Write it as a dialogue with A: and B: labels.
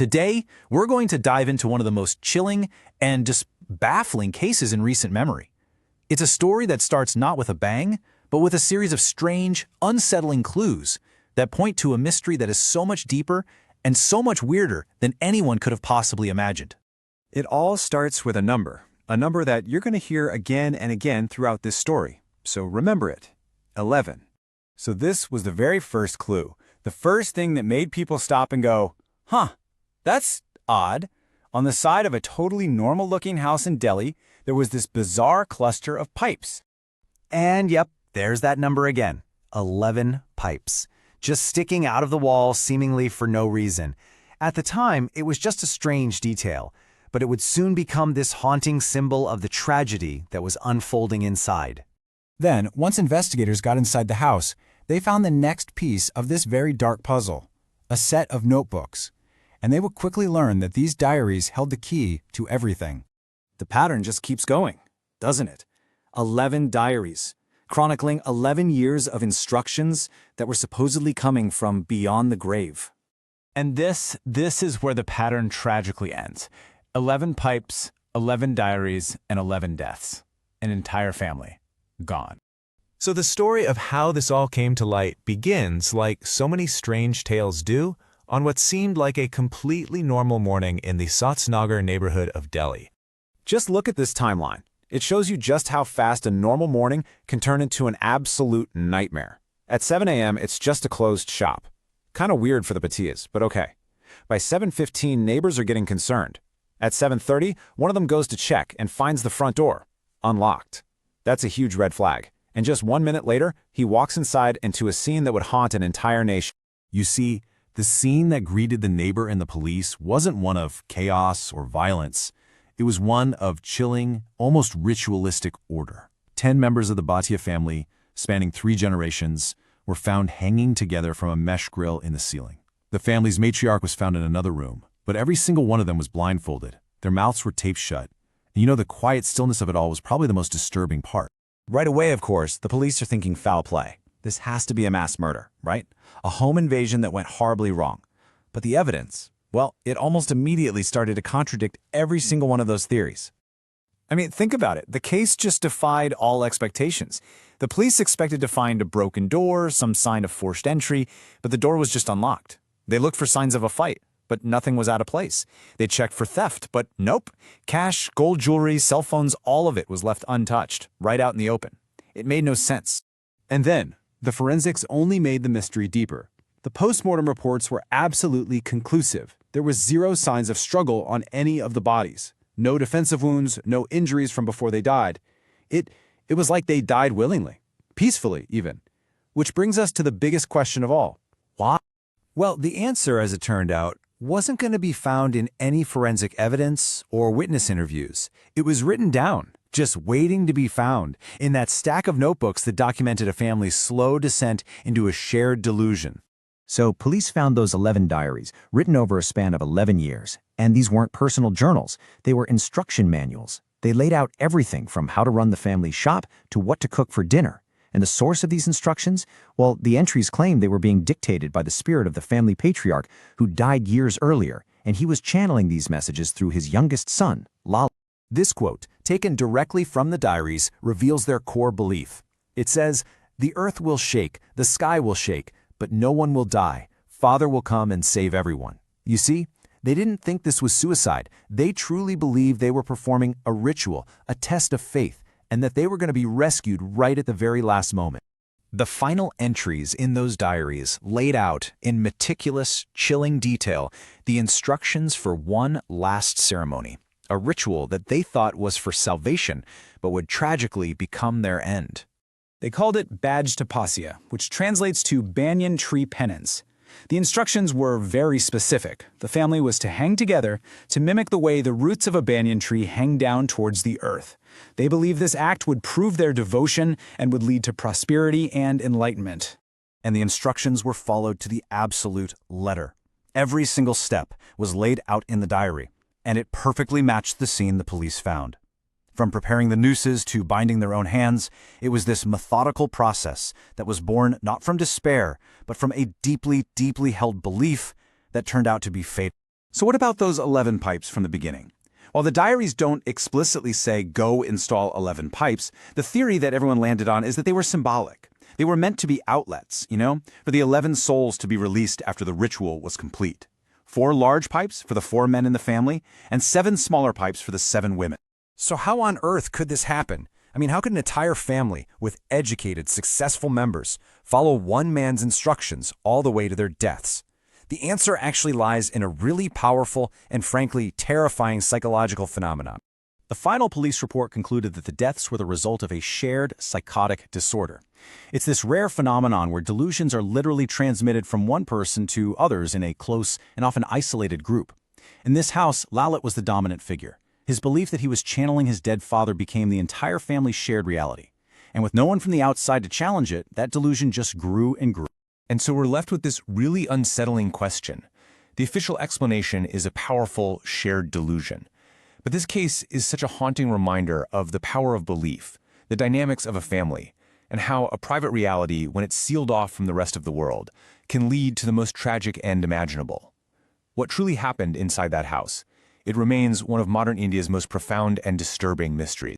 A: Today, we're going to dive into one of the most chilling and just baffling cases in recent memory. It's a story that starts not with a bang, but with a series of strange, unsettling clues that point to a mystery that is so much deeper and so much weirder than anyone could have possibly imagined.
B: It all starts with a number that you're going to hear again and again throughout this story. So remember it, 11. So this was the very first clue, the first thing that made people stop and go, huh, that's odd. On the side of a totally normal-looking house in Delhi, there was this bizarre cluster of pipes.
C: And yep, there's that number again, 11 pipes, just sticking out of the wall seemingly for no reason. At the time, it was just a strange detail, but it would soon become this haunting symbol of the tragedy that was unfolding inside.
D: Then, once investigators got inside the house, they found the next piece of this very dark puzzle, a set of notebooks. And they would quickly learn that these diaries held the key to everything.
B: The pattern just keeps going, doesn't it? 11 diaries, chronicling 11 years of instructions that were supposedly coming from beyond the grave.
E: And this is where the pattern tragically ends. 11 pipes, 11 diaries, and 11 deaths. An entire family gone.
F: So the story of how this all came to light begins, like so many strange tales do, on what seemed like a completely normal morning in the Satsnagar neighborhood of Delhi.
B: Just look at this timeline. It shows you just how fast a normal morning can turn into an absolute nightmare. At 7 a.m., it's just a closed shop. Kind of weird for the Patias, but okay. By 7:15, neighbors are getting concerned. At 7:30, one of them goes to check and finds the front door unlocked. That's a huge red flag. And just 1 minute later, he walks inside into a scene that would haunt an entire nation.
G: You see, the scene that greeted the neighbor and the police wasn't one of chaos or violence. It was one of chilling, almost ritualistic order. 10 members of the Bhatia family, spanning 3 generations, were found hanging together from a mesh grill in the ceiling. The family's matriarch was found in another room, but every single one of them was blindfolded. Their mouths were taped shut. And the quiet stillness of it all was probably the most disturbing part.
A: Right away, of course, the police are thinking foul play. This has to be a mass murder, right? A home invasion that went horribly wrong. But the evidence, well, it almost immediately started to contradict every single one of those theories.
B: I mean, think about it. The case just defied all expectations. The police expected to find a broken door, some sign of forced entry, but the door was just unlocked. They looked for signs of a fight, but nothing was out of place. They checked for theft, but nope. Cash, gold jewelry, cell phones, all of it was left untouched, right out in the open. It made no sense. And then, the forensics only made the mystery deeper. The postmortem reports were absolutely conclusive. There was zero signs of struggle on any of the bodies. No defensive wounds, no injuries from before they died. It was like they died willingly, peacefully even. Which brings us to the biggest question of all. Why?
C: Well, the answer, as it turned out, wasn't going to be found in any forensic evidence or witness interviews. It was written down, just waiting to be found, in that stack of notebooks that documented a family's slow descent into a shared delusion.
H: So police found those 11 diaries, written over a span of 11 years. And these weren't personal journals. They were instruction manuals. They laid out everything from how to run the family shop to what to cook for dinner. And the source of these instructions? Well, the entries claimed they were being dictated by the spirit of the family patriarch who died years earlier, and he was channeling these messages through his youngest son, Lal.
C: This quote, taken directly from the diaries, reveals their core belief. It says, "The earth will shake, the sky will shake, but no one will die. Father will come and save everyone." You see, they didn't think this was suicide. They truly believed they were performing a ritual, a test of faith, and that they were going to be rescued right at the very last moment.
A: The final entries in those diaries laid out in meticulous, chilling detail the instructions for one last ceremony, a ritual that they thought was for salvation, but would tragically become their end.
B: They called it Badh Tapasya, which translates to banyan tree penance. The instructions were very specific. The family was to hang together to mimic the way the roots of a banyan tree hang down towards the earth. They believed this act would prove their devotion and would lead to prosperity and enlightenment.
A: And the instructions were followed to the absolute letter. Every single step was laid out in the diary, and it perfectly matched the scene the police found. From preparing the nooses to binding their own hands, it was this methodical process that was born not from despair, but from a deeply, deeply held belief that turned out to be fatal.
B: So what about those 11 pipes from the beginning? While the diaries don't explicitly say, go install 11 pipes, the theory that everyone landed on is that they were symbolic. They were meant to be outlets, for the 11 souls to be released after the ritual was complete. 4 large pipes for the 4 men in the family, and 7 smaller pipes for the 7 women.
C: So how on earth could this happen? I mean, how could an entire family with educated, successful members follow one man's instructions all the way to their deaths? The answer actually lies in a really powerful and frankly terrifying psychological phenomenon. The final police report concluded that the deaths were the result of a shared psychotic disorder. It's this rare phenomenon where delusions are literally transmitted from one person to others in a close and often isolated group. In this house, Lalit was the dominant figure. His belief that he was channeling his dead father became the entire family's shared reality. And with no one from the outside to challenge it, that delusion just grew and grew.
I: And so we're left with this really unsettling question. The official explanation is a powerful shared delusion. But this case is such a haunting reminder of the power of belief, the dynamics of a family, and how a private reality, when it's sealed off from the rest of the world, can lead to the most tragic end imaginable. What truly happened inside that house? It remains one of modern India's most profound and disturbing mysteries.